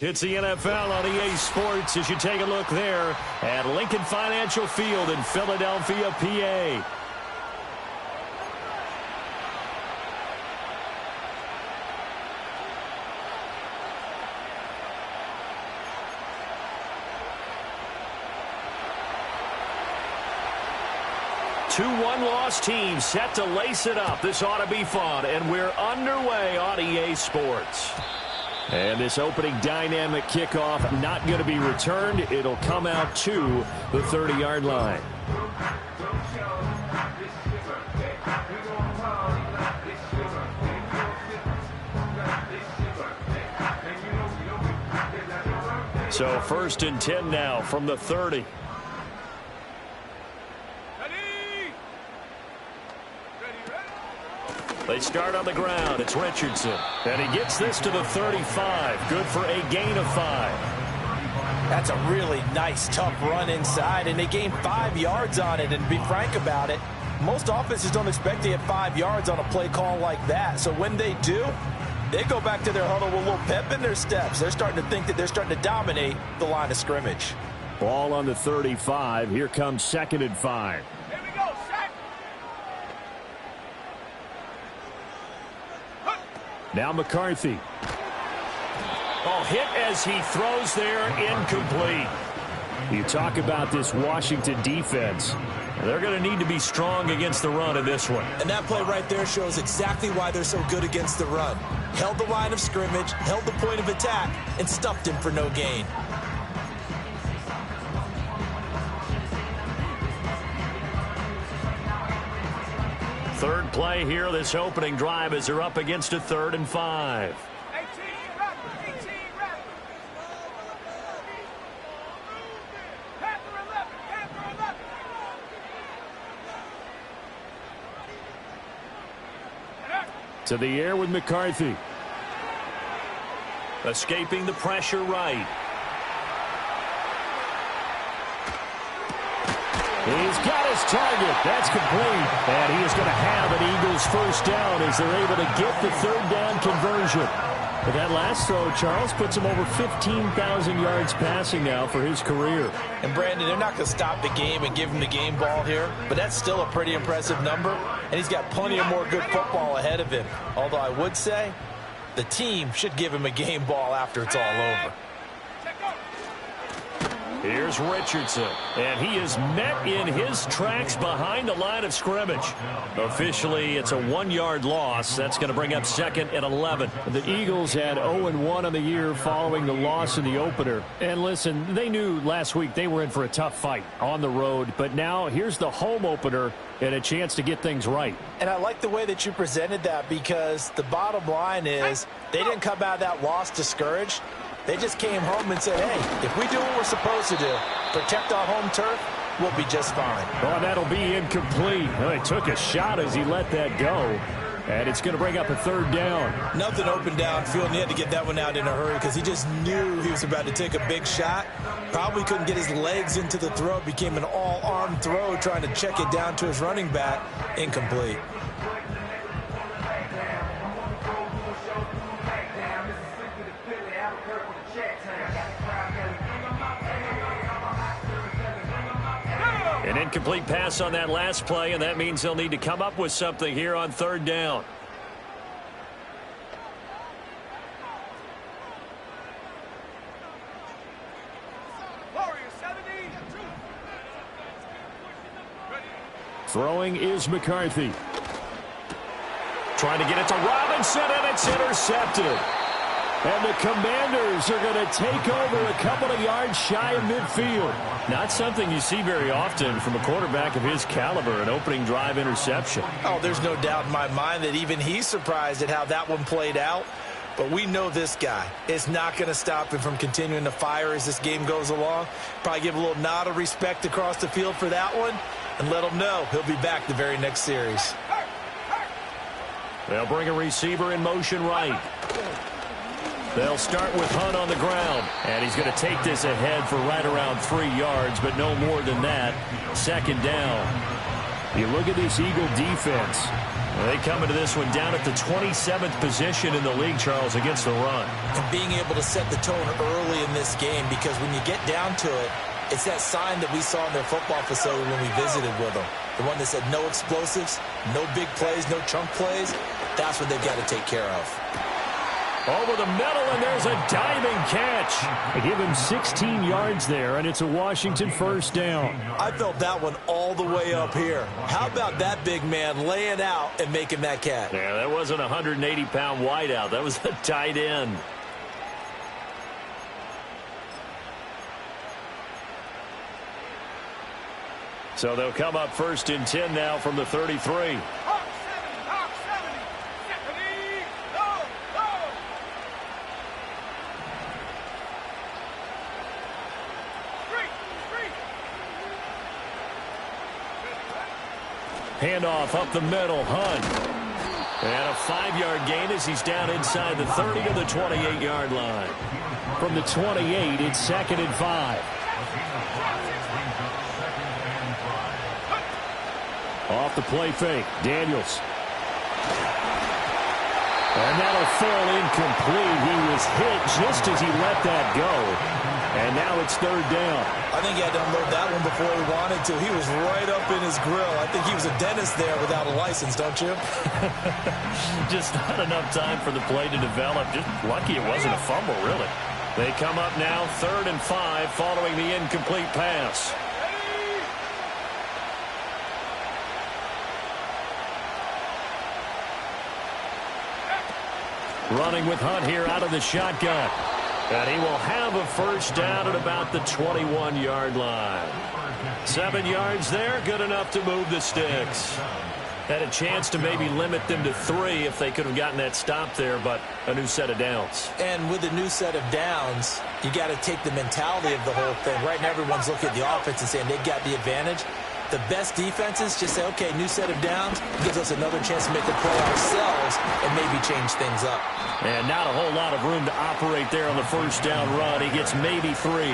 It's the NFL on EA Sports as you take a look there at Lincoln Financial Field in Philadelphia, PA. Two one-loss teams set to lace it up. This ought to be fun, and we're underway on EA Sports. And this opening dynamic kickoff not going to be returned. It'll come out to the 30-yard line. So 1st and 10 now from the 30. They start on the ground. It's Richardson. And he gets this to the 35. Good for a gain of 5. That's a really nice, tough run inside, and they gained 5 yards on it. And to be frank about it, most offenses don't expect to get 5 yards on a play call like that. So when they do, they go back to their huddle with a little pep in their steps. They're starting to think that they're starting to dominate the line of scrimmage. Ball on the 35. Here comes 2nd and 5. Now McCarthy. Oh, hit as he throws there, incomplete. You talk about this Washington defense. They're going to need to be strong against the run in this one. And that play right there shows exactly why they're so good against the run. Held the line of scrimmage, held the point of attack, and stuffed him for no gain. Third play here, this opening drive as they're up against a 3rd and 5. To the air with McCarthy. Escaping the pressure right. He's got his target. That's complete. And he is going to have an Eagles first down as they're able to get the 3rd down conversion. But that last throw, Charles, puts him over 15,000 yards passing now for his career. And, Brandon, they're not going to stop the game and give him the game ball here, but that's still a pretty impressive number, and he's got plenty of more good football ahead of him. Although I would say the team should give him a game ball after it's all over. Here's Richardson, and he is met in his tracks behind the line of scrimmage. Officially, it's a 1-yard loss. That's going to bring up 2nd and 11. The Eagles had 0-1 on the year following the loss in the opener. And listen, they knew last week they were in for a tough fight on the road. But now here's the home opener and a chance to get things right. And I like the way that you presented that, because the bottom line is they didn't come out of that loss discouraged. They just came home and said, hey, if we do what we're supposed to do, protect our home turf, we'll be just fine. Oh, that'll be incomplete. Well, he took a shot as he let that go. And it's going to bring up a 3rd down. Nothing open downfield, and he had to get that one out in a hurry because he just knew he was about to take a big shot. Probably couldn't get his legs into the throw. Became an all-arm throw trying to check it down to his running back. Incomplete. An incomplete pass on that last play, and that means they'll need to come up with something here on 3rd down. Throwing is McCarthy. Trying to get it to Robinson, and it's intercepted. And the Commanders are going to take over a couple of yards shy of midfield. Not something you see very often from a quarterback of his caliber, an opening drive interception. Oh, there's no doubt in my mind that even he's surprised at how that one played out. But we know this guy is not going to stop him from continuing to fire as this game goes along. Probably give a little nod of respect across the field for that one and let him know he'll be back the very next series. They'll bring a receiver in motion right. They'll start with Hunt on the ground, and he's going to take this ahead for right around 3 yards, but no more than that. 2nd down. You look at this Eagle defense. They come into this one down at the 27th position in the league, Charles, against the run. And being able to set the tone early in this game, because when you get down to it, it's that sign that we saw in their football facility when we visited with them. The one that said no explosives, no big plays, no chunk plays. That's what they've got to take care of. Over the middle, and there's a diving catch. They give him 16 yards there, and it's a Washington first down. I felt that one all the way up here. How about that big man laying out and making that catch? Yeah, that wasn't a 180-pound wideout. That was a tight end. So they'll come up first and 10 now from the 33. Handoff up the middle, Hunt. And a 5-yard gain as he's down inside the 30 to the 28-yard line. From the 28, it's 2nd and 5. Off the play fake, Daniels. And that'll fall incomplete. He was hit just as he let that go. And now it's 3rd down. I think he had to unload that one before he wanted to. He was right up in his grill. I think he was a dentist there without a license, don't you? Just not enough time for the play to develop. Just lucky it wasn't a fumble, really. They come up now 3rd and 5 following the incomplete pass. Running with Hunt here out of the shotgun. And he will have a first down at about the 21-yard line. 7 yards there, good enough to move the sticks. Had a chance to maybe limit them to 3 if they could have gotten that stop there, but a new set of downs. And with a new set of downs, you got to take the mentality of the whole thing. Right now, everyone's looking at the offense and saying they got the advantage. The best defenses just say, okay, new set of downs, gives us another chance to make a play ourselves and maybe change things up. And not a whole lot of room to operate there on the first down run. He gets maybe 3.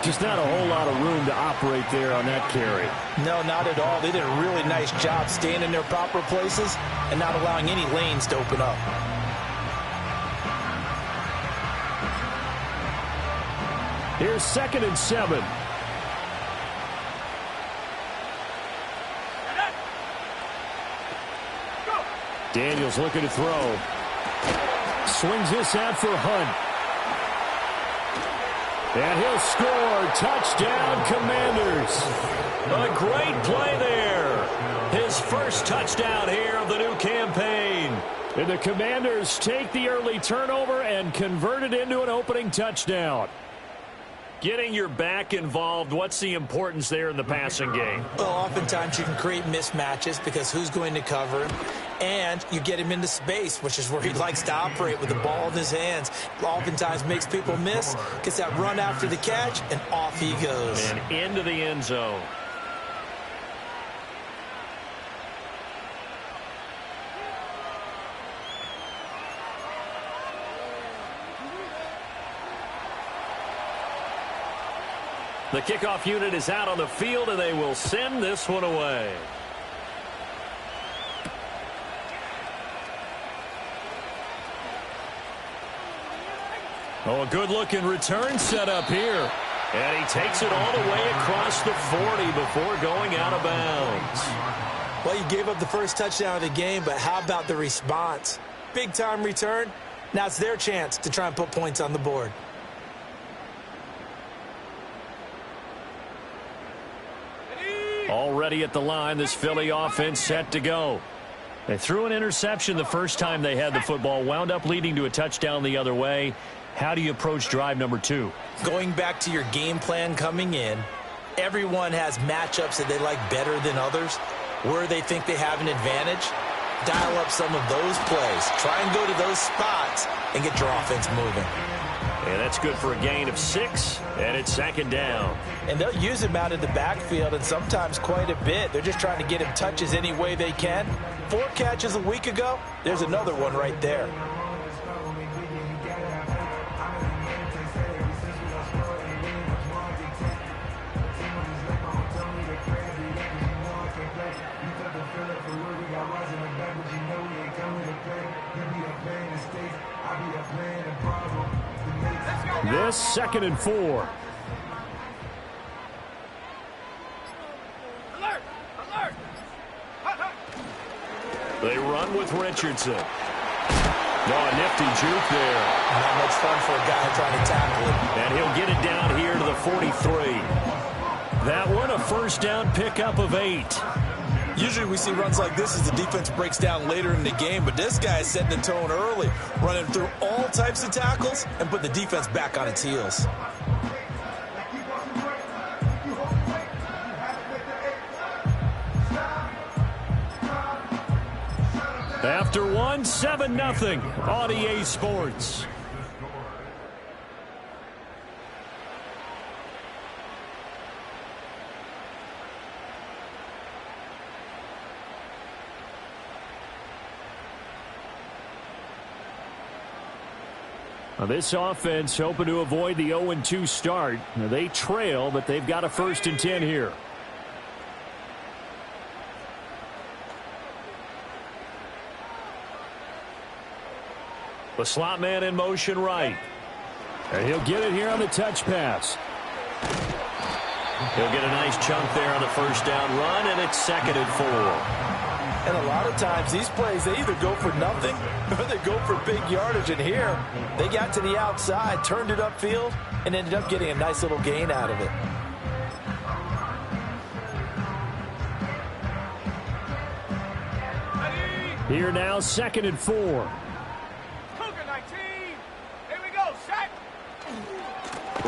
Just not a whole lot of room to operate there on that carry. No, not at all. They did a really nice job staying in their proper places and not allowing any lanes to open up. Here's 2nd and 7. Daniels looking to throw. Swings this out for Hunt. And he'll score. Touchdown, Commanders. A great play there. His first touchdown here of the new campaign. And the Commanders take the early turnover and convert it into an opening touchdown. Getting your back involved, what's the importance there in the passing game? Well, oftentimes you can create mismatches because who's going to cover him? And you get him into space, which is where he likes to operate with the ball in his hands. Oftentimes makes people miss, gets that run after the catch, and off he goes. And into the end zone. The kickoff unit is out on the field, and they will send this one away. Oh, a good-looking return set up here. And he takes it all the way across the 40 before going out of bounds. Well, you gave up the first touchdown of the game, but how about the response? Big-time return. Now it's their chance to try and put points on the board. Already at the line, this Philly offense set to go. They threw an interception the first time they had the football, wound up leading to a touchdown the other way. How do you approach drive number 2? Going back to your game plan coming in, everyone has matchups that they like better than others, where they think they have an advantage. Dial up some of those plays. Try and go to those spots and get your offense moving. And that's good for a gain of 6, and it's 2nd down. And they'll use him out in the backfield, and sometimes quite a bit. They're just trying to get him touches any way they can. 4 catches a week ago, there's another one right there. This 2nd and 4. They run with Richardson. Oh, a nifty juke there. Not much fun for a guy trying to tackle it. And he'll get it down here to the 43. That one, a first down pickup of 8. Usually we see runs like this as the defense breaks down later in the game, but this guy is setting the tone early, running through all types of tackles and putting the defense back on its heels. After one, 7-0 on EA Sports. Now this offense hoping to avoid the 0-2 start. Now they trail, but they've got a 1st and 10 here. The slot man in motion right. And he'll get it here on the touch pass. He'll get a nice chunk there on the first down run, and it's 2nd and 4. And a lot of times these plays, they either go for nothing or they go for big yardage. And here, they got to the outside, turned it upfield, and ended up getting a nice little gain out of it. Here now, 2nd and 4.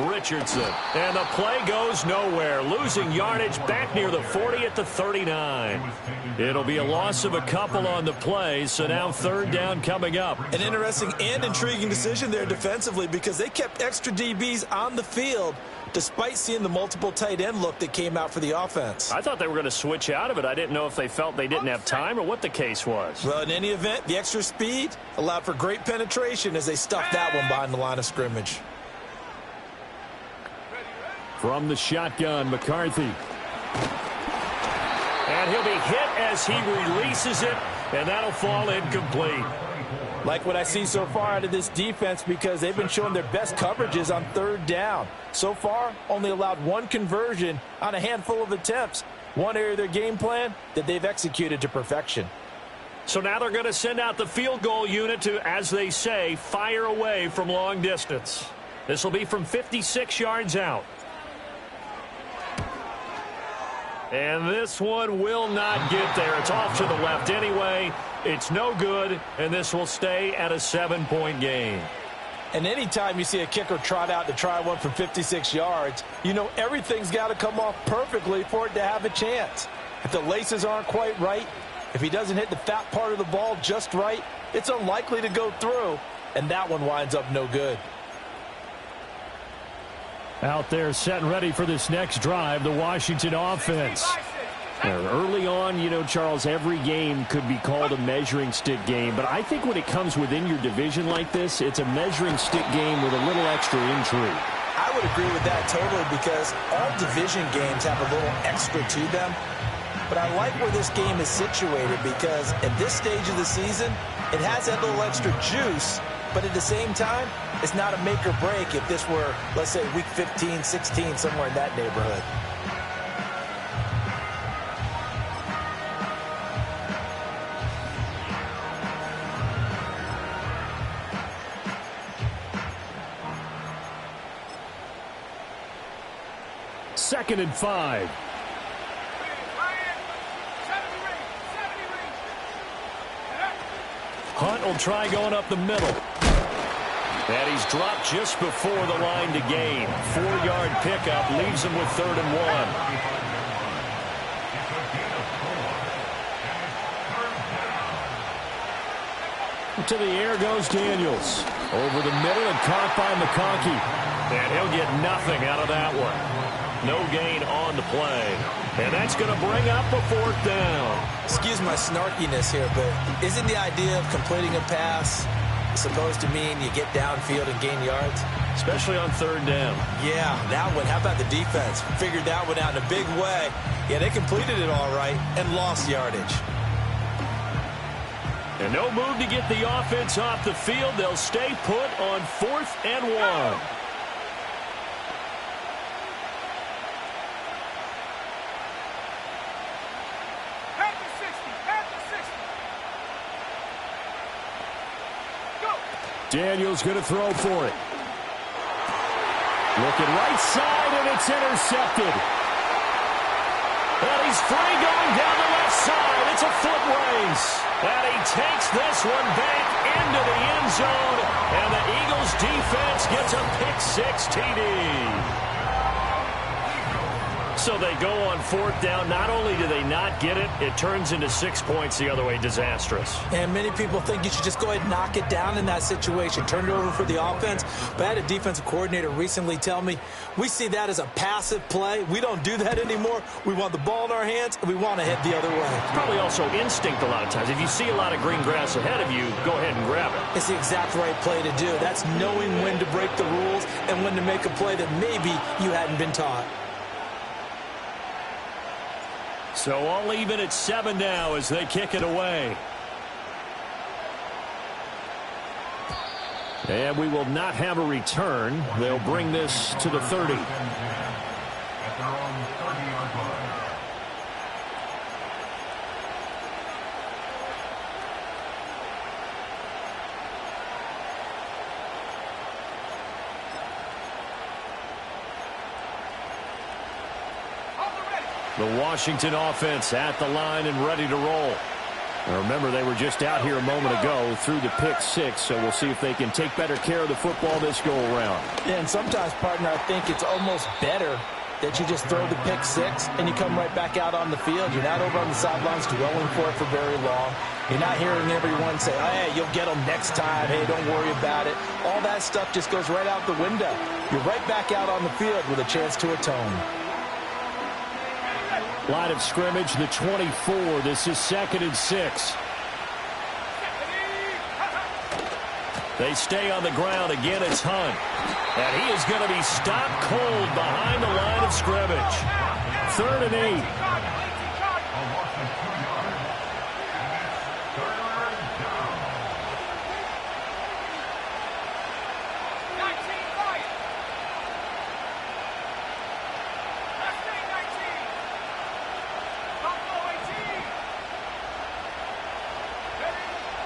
Richardson, and the play goes nowhere, losing yardage back near the 40 at the 39. It'll be a loss of a couple on the play, so now 3rd down coming up. An interesting and intriguing decision there defensively because they kept extra DBs on the field despite seeing the multiple tight end look that came out for the offense. I thought they were going to switch out of it. I didn't know if they felt they didn't have time or what the case was. Well, in any event, the extra speed allowed for great penetration as they stuffed that one behind the line of scrimmage. From the shotgun, McCarthy. And he'll be hit as he releases it, and that'll fall incomplete. Like what I see so far out of this defense because they've been showing their best coverages on 3rd down. So far, only allowed one conversion on a handful of attempts. One area of their game plan that they've executed to perfection. So now they're going to send out the field goal unit to, as they say, fire away from long distance. This will be from 56 yards out. And this one will not get there. It's off to the left anyway. It's no good, and this will stay at a 7-point game. And anytime you see a kicker trot out to try one from 56 yards, you know everything's got to come off perfectly for it to have a chance. If the laces aren't quite right, if he doesn't hit the fat part of the ball just right, it's unlikely to go through, and that one winds up no good. Out there set and ready for this next drive, the Washington offense. Early on, you know, Charles, every game could be called a measuring stick game, but I think when it comes within your division like this, it's a measuring stick game with a little extra intrigue. I would agree with that totally because all division games have a little extra to them. But I like where this game is situated because at this stage of the season, it has that little extra juice, but at the same time, it's not a make or break if this were, let's say, week 15, 16, somewhere in that neighborhood. Second and 5. Hunt will try going up the middle. And he's dropped just before the line to gain. 4-yard pickup leaves him with 3rd and 1. To the air goes Daniels. Over the middle and caught by McConkey. And he'll get nothing out of that one. No gain on the play. And that's going to bring up a 4th down. Excuse my snarkiness here, but isn't the idea of completing a pass supposed to mean you get downfield and gain yards? Especially on 3rd down. Yeah, that one. How about the defense? Figured that one out in a big way. Yeah, they completed it all right and lost yardage. And no move to get the offense off the field. They'll stay put on 4th and 1. Daniels going to throw for it. Looking right side, and it's intercepted. And he's free going down the left side. It's a foot race. And he takes this one back into the end zone. And the Eagles defense gets a pick-6 TD. So they go on fourth down. Not only do they not get it, it turns into 6 points the other way. Disastrous. And many people think you should just go ahead and knock it down in that situation. Turn it over for the offense. But I had a defensive coordinator recently tell me, we see that as a passive play. We don't do that anymore. We want the ball in our hands, and we want to head the other way. It's probably also instinct a lot of times. If you see a lot of green grass ahead of you, go ahead and grab it. It's the exact right play to do. That's knowing when to break the rules and when to make a play that maybe you hadn't been taught. So all even at 7 now as they kick it away. And we will not have a return. They'll bring this to the 30. The Washington offense at the line and ready to roll. Now remember, they were just out here a moment ago through the pick-6, so we'll see if they can take better care of the football this go-around. Yeah, and sometimes, partner, I think it's almost better that you just throw the pick-6 and you come right back out on the field. You're not over on the sidelines dwelling for it for very long. You're not hearing everyone say, oh, hey, you'll get them next time. Hey, don't worry about it. All that stuff just goes right out the window. You're right back out on the field with a chance to atone. Line of scrimmage, the 24. This is 2nd and 6. They stay on the ground. Again, it's Hunt. And he is going to be stopped cold behind the line of scrimmage. 3rd and 8.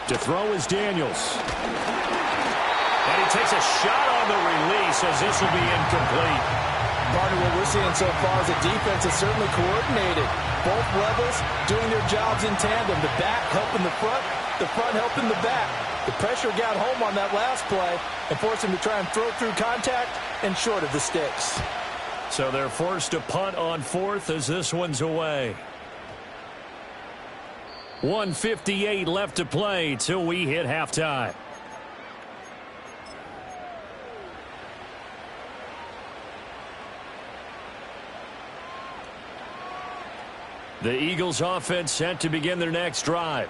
To throw is Daniels. And he takes a shot on the release as this will be incomplete. Partner, what we're seeing so far is the defense is certainly coordinated. Both levels doing their jobs in tandem. The back helping the front helping the back. The pressure got home on that last play and forced him to try and throw through contact and short of the sticks. So they're forced to punt on 4th as this one's away. 1:58 left to play till we hit halftime. The Eagles offense set to begin their next drive.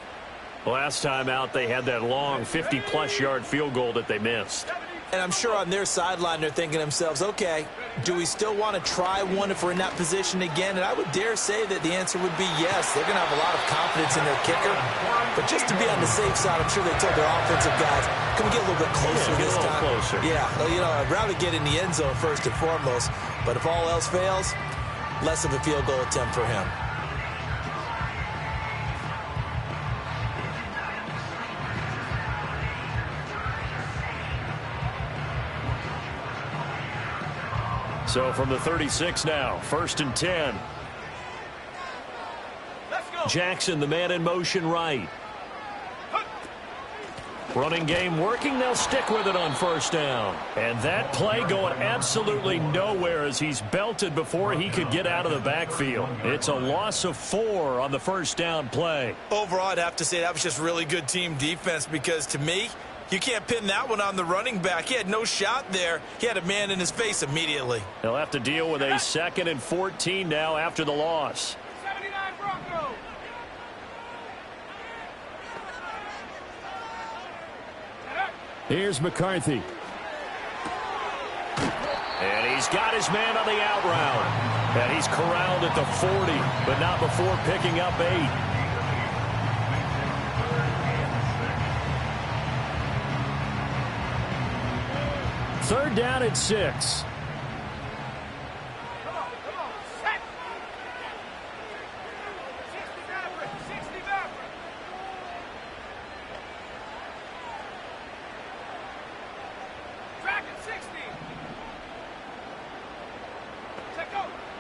Last time out, they had that long 50-plus yard field goal that they missed. And I'm sure on their sideline they're thinking to themselves, okay, do we still want to try one if we're in that position again? And I would dare say that the answer would be yes. They're going to have a lot of confidence in their kicker. But just to be on the safe side, I'm sure they told their offensive guys, can we get a little bit closer this time? Closer. Yeah, well, you know, I'd rather get in the end zone first and foremost. But if all else fails, less of a field goal attempt for him. So from the 36 now, 1st and 10. Jackson, the man in motion right. Running game working. They'll stick with it on 1st down. And that play going absolutely nowhere as he's belted before he could get out of the backfield. It's a loss of 4 on the 1st down play. Overall, I'd have to say that was just really good team defense because to me, you can't pin that one on the running back. He had no shot there. He had a man in his face immediately. They'll have to deal with a 2nd and 14 now after the loss. 79 Broncos. Here's McCarthy. And he's got his man on the out route. And he's corralled at the 40, but not before picking up 8. Third down at 6. Come on, set. 60 Maverick.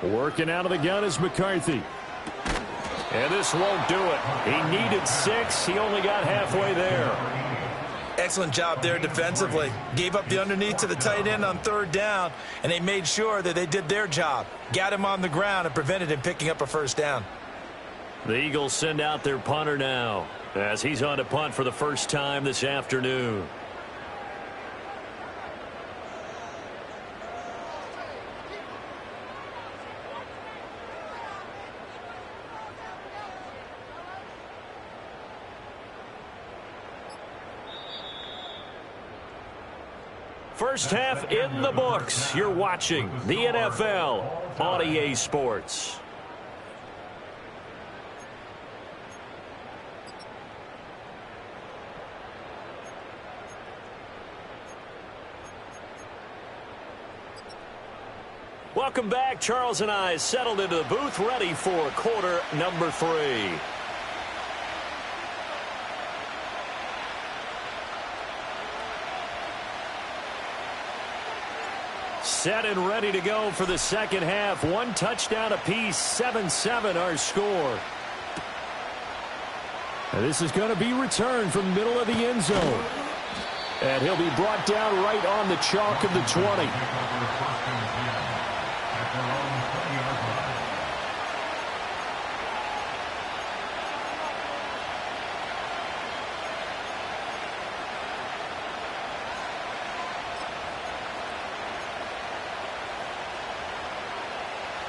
Working out of the gun is McCarthy. And this won't do it. He needed 6. He only got halfway there. Excellent job there defensively. Gave up the underneath to the tight end on 3rd down, and they made sure that they did their job. Got him on the ground and prevented him picking up a 1st down. The Eagles send out their punter now as he's on to punt for the first time this afternoon. First half in the books. You're watching the NFL on EA Sports. Welcome back. Charles and I settled into the booth, ready for quarter number 3. Set and ready to go for the second half. 1 touchdown apiece, 7-7 our score. And this is going to be returned from the middle of the end zone. And he'll be brought down right on the chalk of the 20.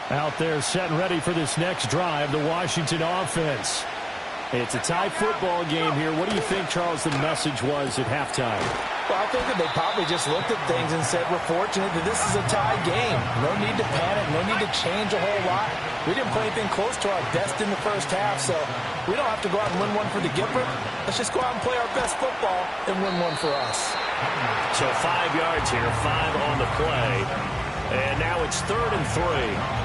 Out there set and ready for this next drive, the Washington offense. It's a tie football game here. What do you think, Charles, the message was at halftime? Well, I think that they probably just looked at things and said, we're fortunate that this is a tie game. No need to panic, no need to change a whole lot. We didn't play anything close to our best in the first half, so we don't have to go out and win one for the Gipper. Let's just go out and play our best football and win one for us. So 5 yards here, 5 on the play. And now it's 3rd and 3.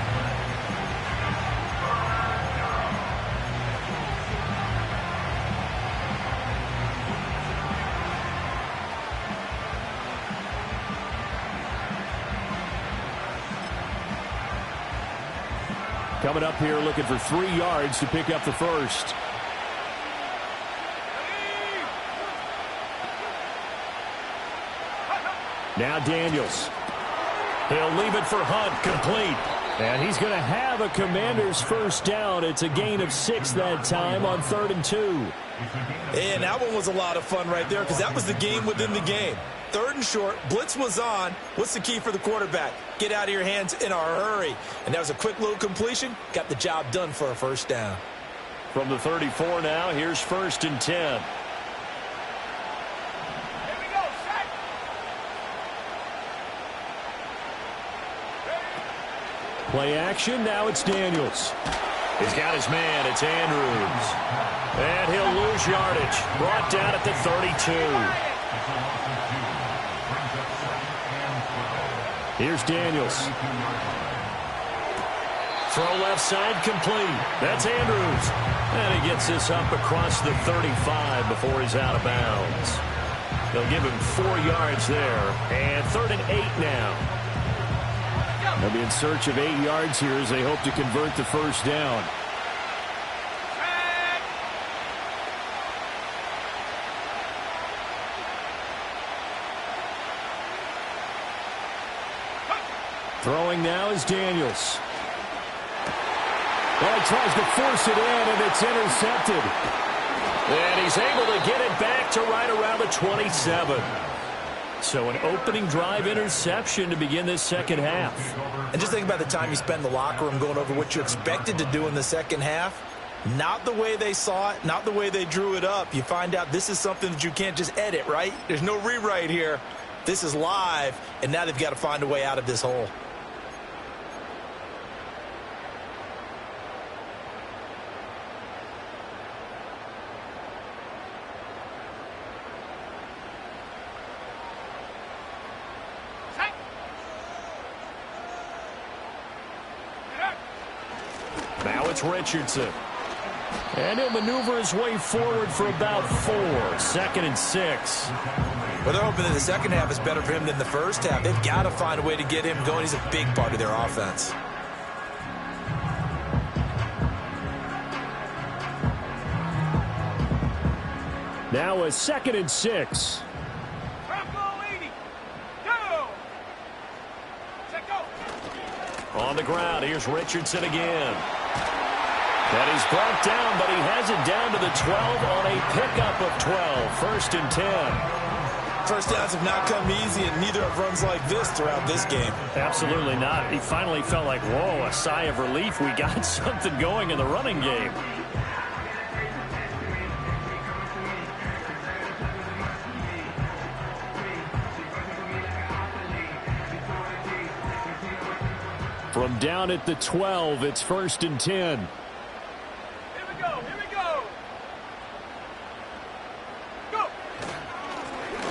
Coming up here looking for 3 yards to pick up the first. Now Daniels. He'll leave it for Hunt, complete. And he's going to have a Commander's first down. It's a gain of 6 that time on 3rd and 2. And that one was a lot of fun right there because that was the game within the game. 3rd and short, blitz was on. What's the key for the quarterback? Get out of your hands in a hurry. And that was a quick little completion. Got the job done for a first down. From the 34 now, here's 1st and 10. Here we go, set. Play action, now it's Daniels. He's got his man, it's Andrews. And he'll lose yardage. Brought down at the 32. Here's Daniels. Throw left side complete. That's Andrews. And he gets this up across the 35 before he's out of bounds. They'll give him 4 yards there. And 3rd and 8 now. They'll be in search of 8 yards here as they hope to convert the first down. Throwing now is Daniels. Well, he tries to force it in, and it's intercepted. And he's able to get it back to right around the 27. So an opening drive interception to begin this second half. And just think about the time you spend in the locker room going over what you expected to do in the second half. Not the way they saw it, not the way they drew it up. You find out this is something that you can't just edit, right? There's no rewrite here. This is live, and now they've got to find a way out of this hole. Now it's Richardson. And he'll maneuver his way forward for about 4. 2nd and 6. Well, they're hoping that the second half is better for him than the first half. They've got to find a way to get him going. He's a big part of their offense. Now a 2nd and 6. Bronco 80. Go. Set go. On the ground, here's Richardson again. And he's brought down, but he has it down to the 12 on a pickup of 12. 1st and 10. First downs have not come easy, and neither have runs like this throughout this game. Absolutely not. He finally felt like, whoa, a sigh of relief. We got something going in the running game. From down at the 12, it's 1st and 10. Here we go. Here we go. Go.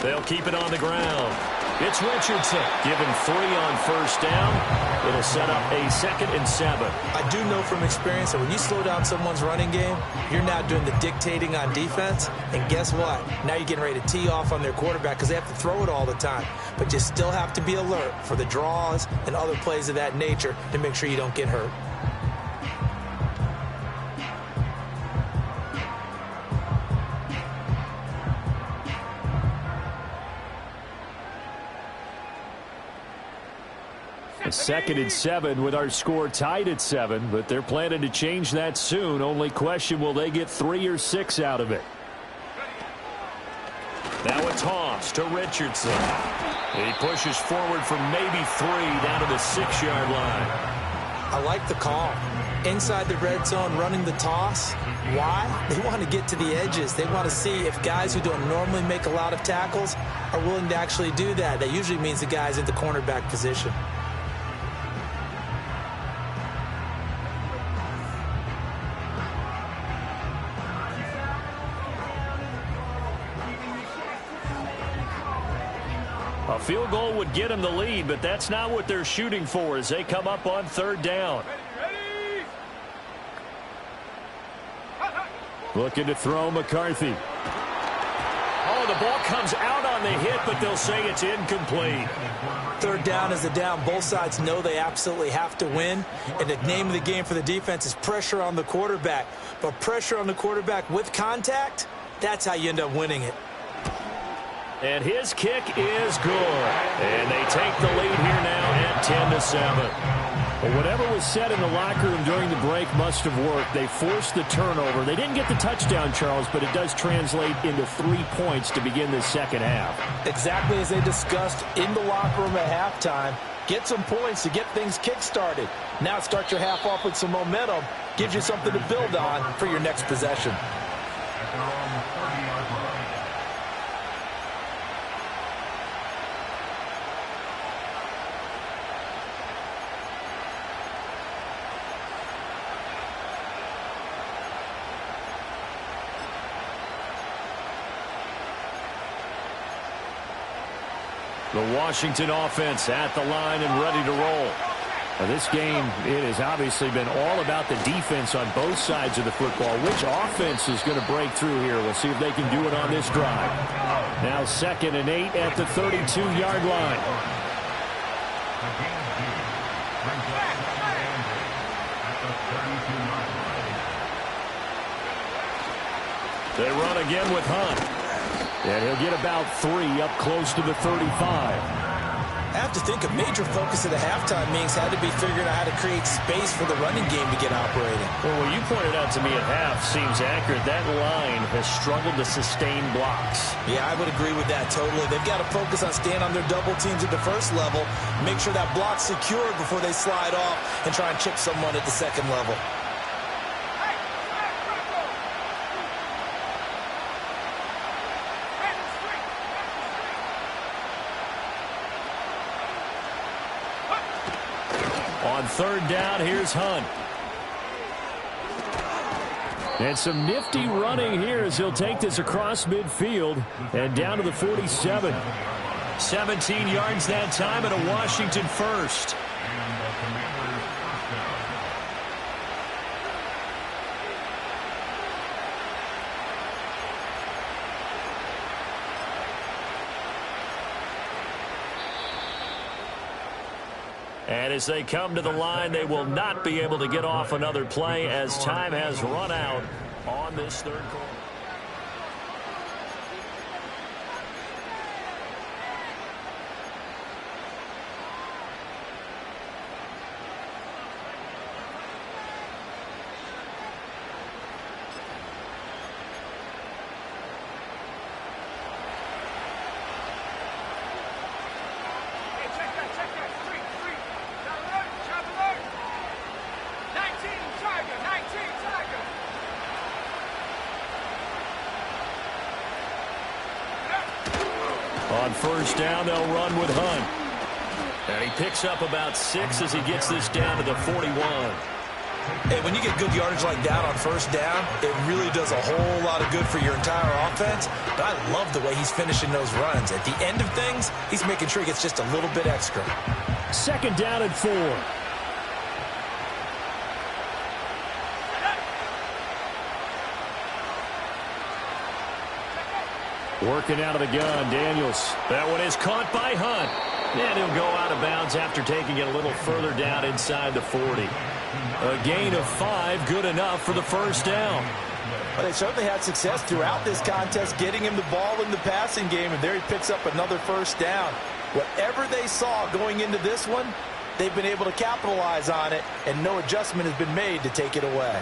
They'll keep it on the ground. It's Richardson. Given 3 on 1st down. It'll set up a 2nd and 7. I do know from experience that when you slow down someone's running game, you're now doing the dictating on defense. And guess what? Now you're getting ready to tee off on their quarterback because they have to throw it all the time. But you still have to be alert for the draws and other plays of that nature to make sure you don't get hurt. A 2nd and 7 with our score tied at 7, but they're planning to change that soon. Only question, will they get 3 or 6 out of it? Now a toss to Richardson. He pushes forward for maybe 3 down to the 6-yard line. I like the call. Inside the red zone running the toss. Why? They want to get to the edges. They want to see if guys who don't normally make a lot of tackles are willing to actually do that. That usually means the guy's in the cornerback position. A field goal would get them the lead, but that's not what they're shooting for as they come up on 3rd down. Ready. Looking to throw McCarthy. Oh, the ball comes out on the hit, but they'll say it's incomplete. 3rd down is a down. Both sides know they absolutely have to win. And the name of the game for the defense is pressure on the quarterback. But pressure on the quarterback with contact, that's how you end up winning it. And his kick is good. And they take the lead here now at 10-7. Well, whatever was said in the locker room during the break must have worked. They forced the turnover. They didn't get the touchdown, Charles, but it does translate into 3 points to begin the second half. Exactly as they discussed in the locker room at halftime. Get some points to get things kick-started. Now start your half off with some momentum. Gives you something to build on for your next possession. The Washington offense at the line and ready to roll. Now this game, it has obviously been all about the defense on both sides of the football. Which offense is going to break through here? We'll see if they can do it on this drive. Now 2nd and 8 at the 32-yard line. They run again with Hunt. And he'll get about 3 up close to the 35. I have to think a major focus of the halftime meetings had to be figuring out how to create space for the running game to get operating. Well, what you pointed out to me at half seems accurate. That line has struggled to sustain blocks. Yeah, I would agree with that totally. They've got to focus on staying on their double teams at the first level, make sure that block's secured before they slide off and try and chip someone at the second level. On 3rd down, here's Hunt. And some nifty running here as he'll take this across midfield and down to the 47. 17 yards that time and a Washington first. And as they come to the line, they will not be able to get off another play as time has run out on this 3rd quarter. On first down, they'll run with Hunt. And he picks up about 6 as he gets this down to the 41. Hey, when you get good yardage like that on first down, it really does a whole lot of good for your entire offense. But I love the way he's finishing those runs. At the end of things, he's making sure he gets just a little bit extra. Second down and 4. Working out of the gun, Daniels. That one is caught by Hunt. And he'll go out of bounds after taking it a little further down inside the 40. A gain of 5, good enough for the first down. But they certainly had success throughout this contest getting him the ball in the passing game, and there he picks up another first down. Whatever they saw going into this one, they've been able to capitalize on it, and no adjustment has been made to take it away.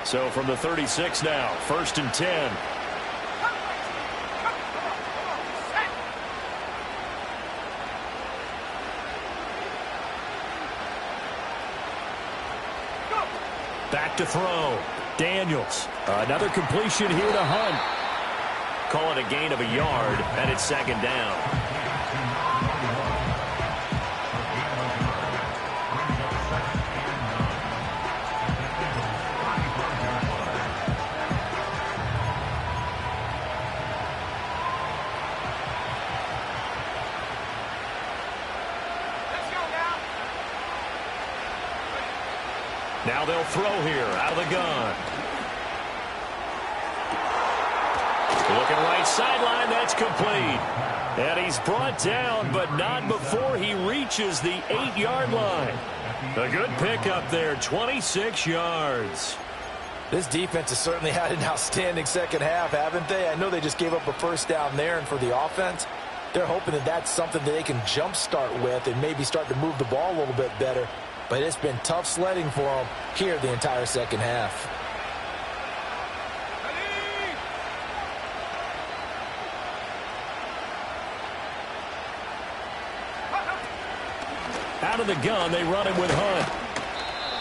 So from the 36 now, first and 10. Back to throw. Daniels. Another completion here to Hunt. Call it a gain of a yard, and it's second down. Now they'll throw here out of the gun. Looking right sideline, that's complete. And he's brought down, but not before he reaches the 8-yard line. A good pickup there, 26 yards. This defense has certainly had an outstanding second half, haven't they? I know they just gave up a first down there, and for the offense, they're hoping that that's something that they can jumpstart with and maybe start to move the ball a little bit better. But it's been tough sledding for them here the entire second half. Out of the gun, they run him with Hunt.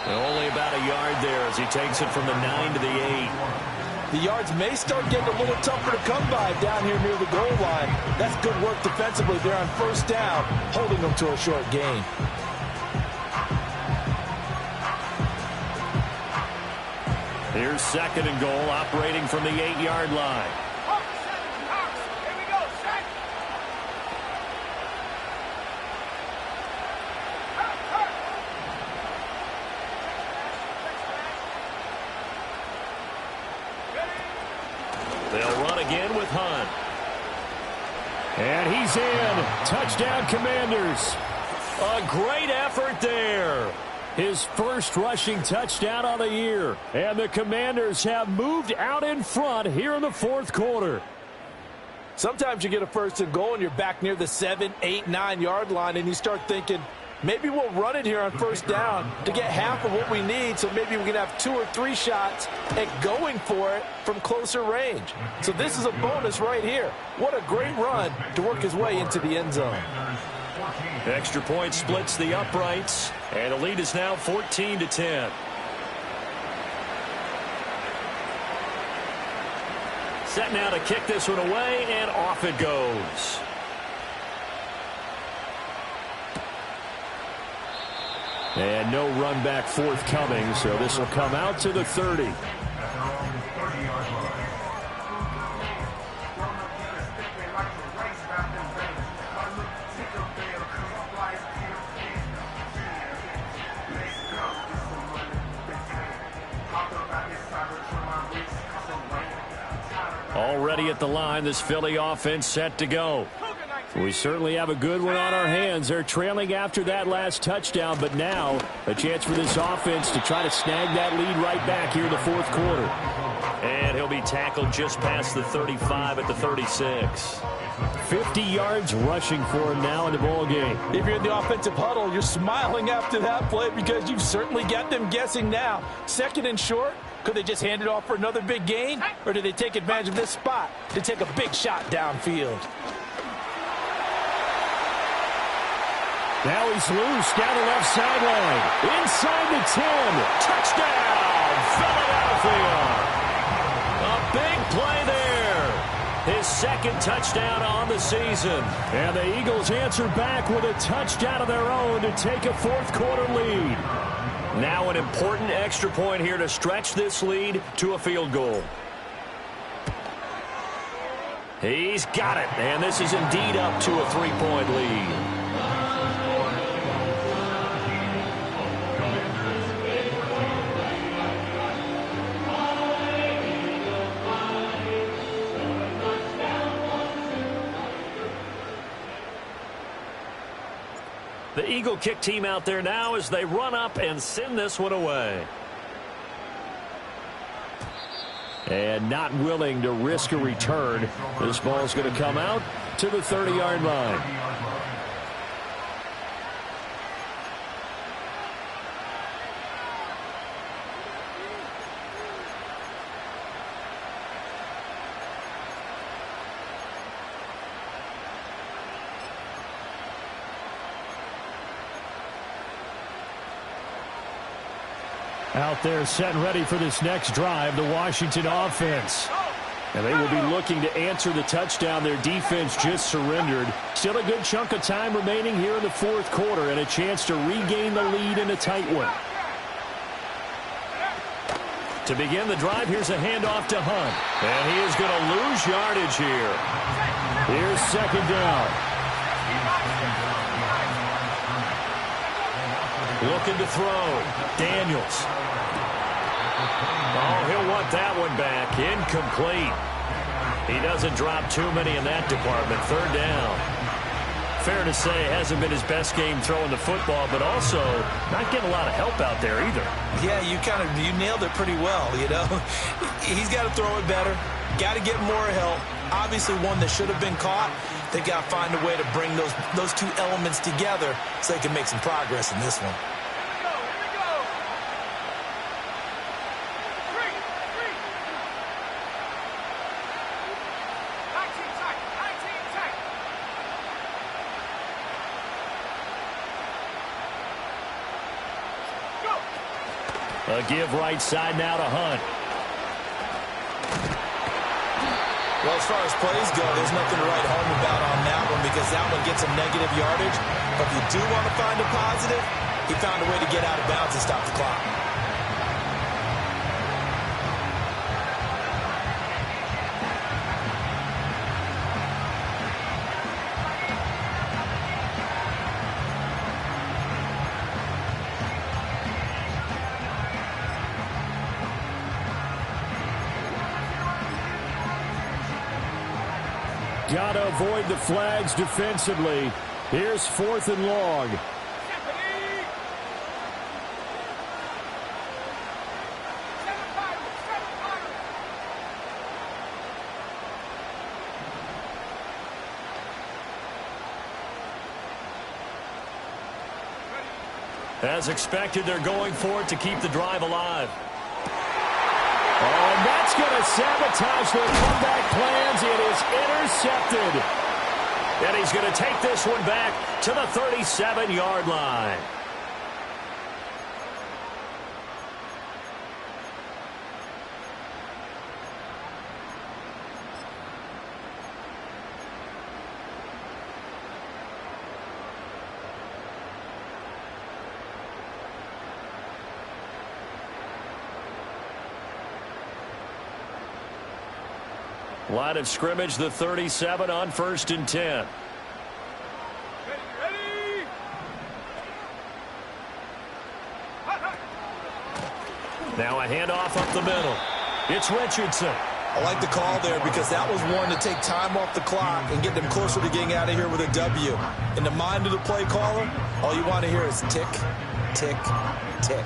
And only about a yard there as he takes it from the 9 to the 8. The yards may start getting a little tougher to come by down here near the goal line. That's good work defensively there on first down, holding them to a short gain. Here's second and goal, operating from the 8-yard line. Here we go, set. They'll run again with Hunt. And he's in. Touchdown, Commanders. A great effort there. His first rushing touchdown on the year. And the Commanders have moved out in front here in the fourth quarter. Sometimes you get a first and goal and you're back near the 7, 8, 9-yard line and you start thinking, maybe we'll run it here on first down to get half of what we need, so maybe we can have 2 or 3 shots at going for it from closer range. So this is a bonus right here. What a great run to work his way into the end zone. Extra point splits the uprights, and the lead is now 14-10. Set now to kick this one away, and off it goes. And no run back forthcoming, so this will come out to the 30. Already at the line, this Philly offense set to go. We certainly have a good one on our hands. They're trailing after that last touchdown, but now a chance for this offense to try to snag that lead right back here in the fourth quarter. And he'll be tackled just past the 35 at the 36. 50 yards rushing for him now in the ball game. If you're in the offensive huddle, you're smiling after that play because you've certainly got them guessing now. Second and short. Could they just hand it off for another big gain? Or do they take advantage of this spot to take a big shot downfield? Now he's loose down the left sideline. Inside the 10. Touchdown, Philadelphia. A big play there. His second touchdown on the season. And the Eagles answer back with a touchdown of their own to take a fourth-quarter lead. Now an important extra point here to stretch this lead to a field goal. He's got it, and this is indeed up to a 3-point lead. The Eagle kick team out there now as they run up and send this one away. And not willing to risk a return. This ball's going to come out to the 30-yard line. Out there set and ready for this next drive, the Washington offense. And they will be looking to answer the touchdown their defense just surrendered. Still a good chunk of time remaining here in the fourth quarter and a chance to regain the lead in a tight one. To begin the drive, here's a handoff to Hunt. And he is going to lose yardage here. Here's second down. Looking to throw. Daniels. Oh, he'll want that one back. Incomplete. He doesn't drop too many in that department. Third down. Fair to say, hasn't been his best game throwing the football, but also not getting a lot of help out there either. Yeah, you nailed it pretty well, you know. He's got to throw it better. Got to get more help. Obviously one that should have been caught. They've got to find a way to bring those two elements together so they can make some progress in this one. A give right side now to Hunt. Well, as far as plays go, there's nothing to write home about on that one because that one gets some negative yardage. But if you do want to find a positive, he found a way to get out of bounds and stop the clock. Got to avoid the flags defensively. Here's fourth and long. As expected, they're going for it to keep the drive alive. And that's going to sabotage their comeback plans. It is intercepted. And he's going to take this one back to the 37-yard line. Line of scrimmage, the 37 on 1st and 10. Ready. Now a handoff up the middle. It's Richardson. I like the call there because that was one to take time off the clock and get them closer to getting out of here with a W. In the mind of the play caller, all you want to hear is tick, tick, tick.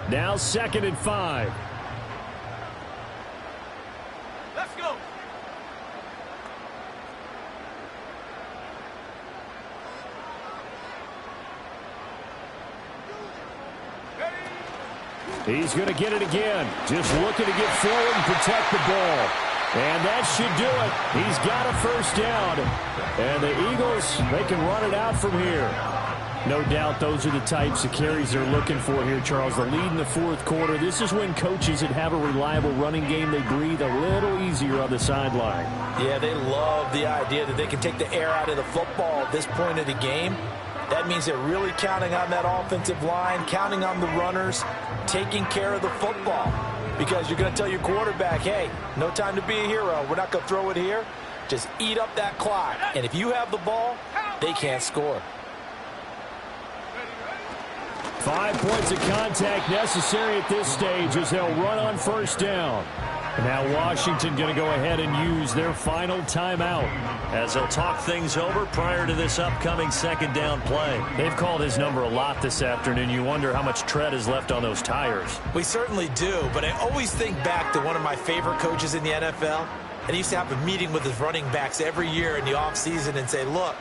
Now 2nd and 5. Let's go. Ready. He's going to get it again. Just looking to get forward and protect the ball. And that should do it. He's got a first down. And the Eagles, they can run it out from here. No doubt those are the types of carries they're looking for here, Charles. The lead in the fourth quarter. This is when coaches that have a reliable running game, they breathe a little easier on the sideline. Yeah, they love the idea that they can take the air out of the football at this point of the game. That means they're really counting on that offensive line, counting on the runners, taking care of the football. Because you're going to tell your quarterback, hey, no time to be a hero. We're not going to throw it here. Just eat up that clock. And if you have the ball, they can't score. 5 points of contact necessary at this stage as they'll run on first down. And now Washington going to go ahead and use their final timeout as they'll talk things over prior to this upcoming second down play. They've called his number a lot this afternoon. You wonder how much tread is left on those tires. We certainly do, but I always think back to one of my favorite coaches in the NFL. And he used to have a meeting with his running backs every year in the offseason and say, look,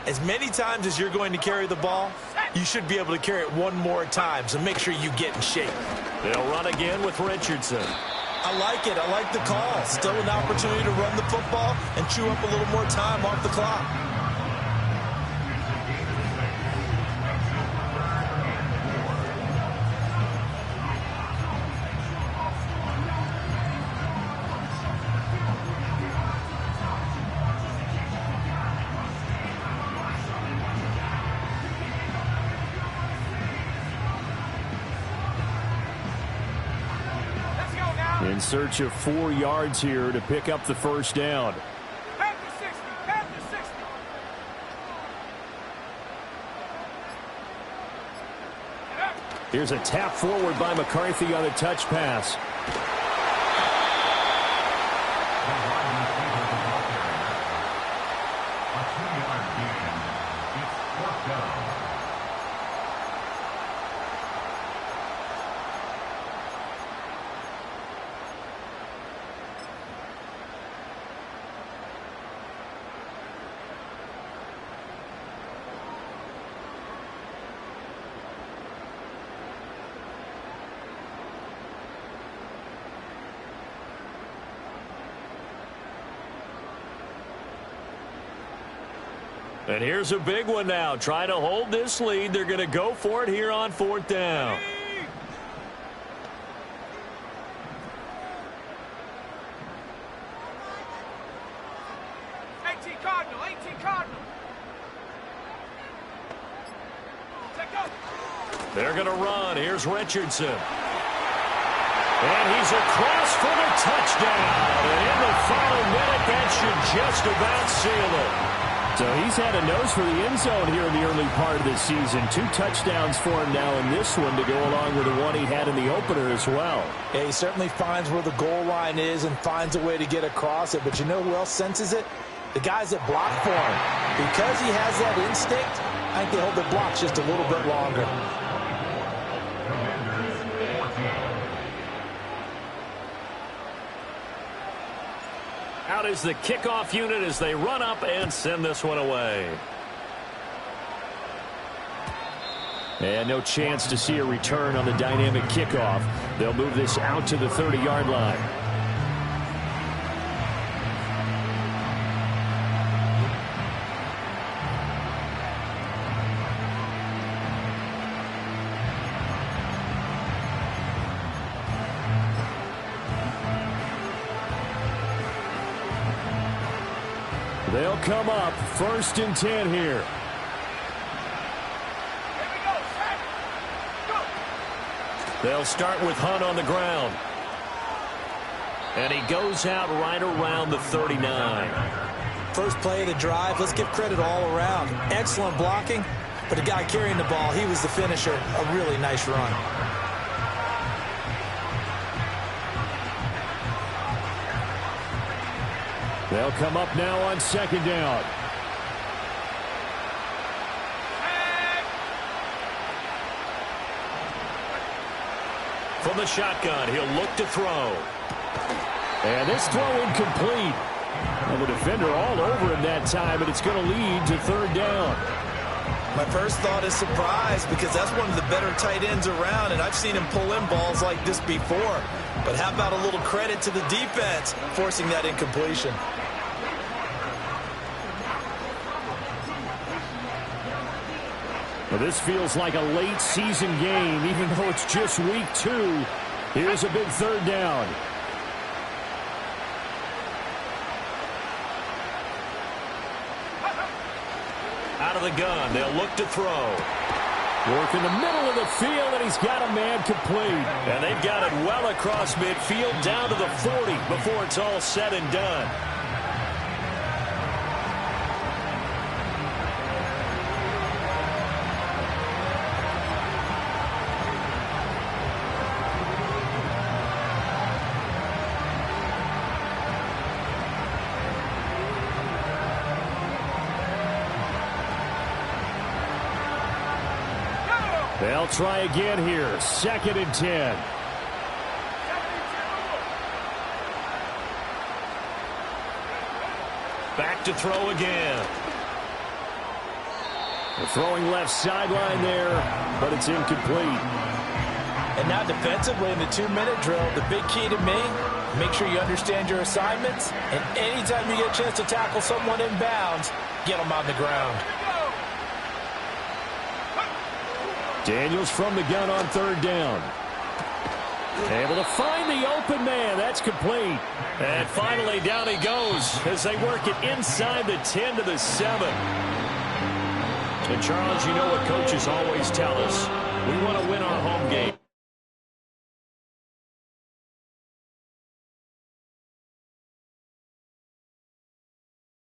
as many times as you're going to carry the ball, you should be able to carry it one more time, so make sure you get in shape. They'll run again with Richardson. I like it. I like the call. Still an opportunity to run the football and chew up a little more time off the clock. In search of 4 yards here to pick up the first down. Panther 60, Panther 60. Here's a tap forward by McCarthy on a touch pass. And here's a big one now. Trying to hold this lead. They're going to go for it here on fourth down. 18 Cardinal, 18 Cardinal. Take go. They're going to run. Here's Richardson. And he's across for the touchdown. And in the final minute, that should just about seal it. So he's had a nose for the end zone here in the early part of this season. 2 touchdowns for him now in this one to go along with the one he had in the opener as well. Yeah, he certainly finds where the goal line is and finds a way to get across it. But you know who else senses it? The guys that block for him. Because he has that instinct, I think they hold their blocks just a little bit longer. Out is the kickoff unit as they run up and send this one away. And no chance to see a return on the dynamic kickoff. They'll move this out to the 30-yard line. They'll come up 1st and 10 here. They'll start with Hunt on the ground. And he goes out right around the 39. First play of the drive, let's give credit all around. Excellent blocking, but the guy carrying the ball, he was the finisher. A really nice run. They'll come up now on 2nd down. From the shotgun, he'll look to throw. And this throw incomplete. And the defender all over him that time, and it's going to lead to 3rd down. My first thought is surprise because that's one of the better tight ends around, and I've seen him pull in balls like this before. But how about a little credit to the defense forcing that incompletion? Well, this feels like a late season game, even though it's just week 2. Here's a big third down. Out of the gun, they'll look to throw. Work in the middle of the field, and he's got a man complete. And they've got it well across midfield down to the 40 before it's all said and done. They'll try again here. 2nd and 10. Back to throw again. They're throwing left sideline there, but it's incomplete. And now defensively in the 2-minute drill, the big key to me, make sure you understand your assignments, and anytime you get a chance to tackle someone in bounds, get them on the ground. Daniels from the gun on 3rd down. Able to find the open man. That's complete. And finally down he goes as they work it inside the 10 to the 7. And Charles, you know what coaches always tell us. We want to win our home game.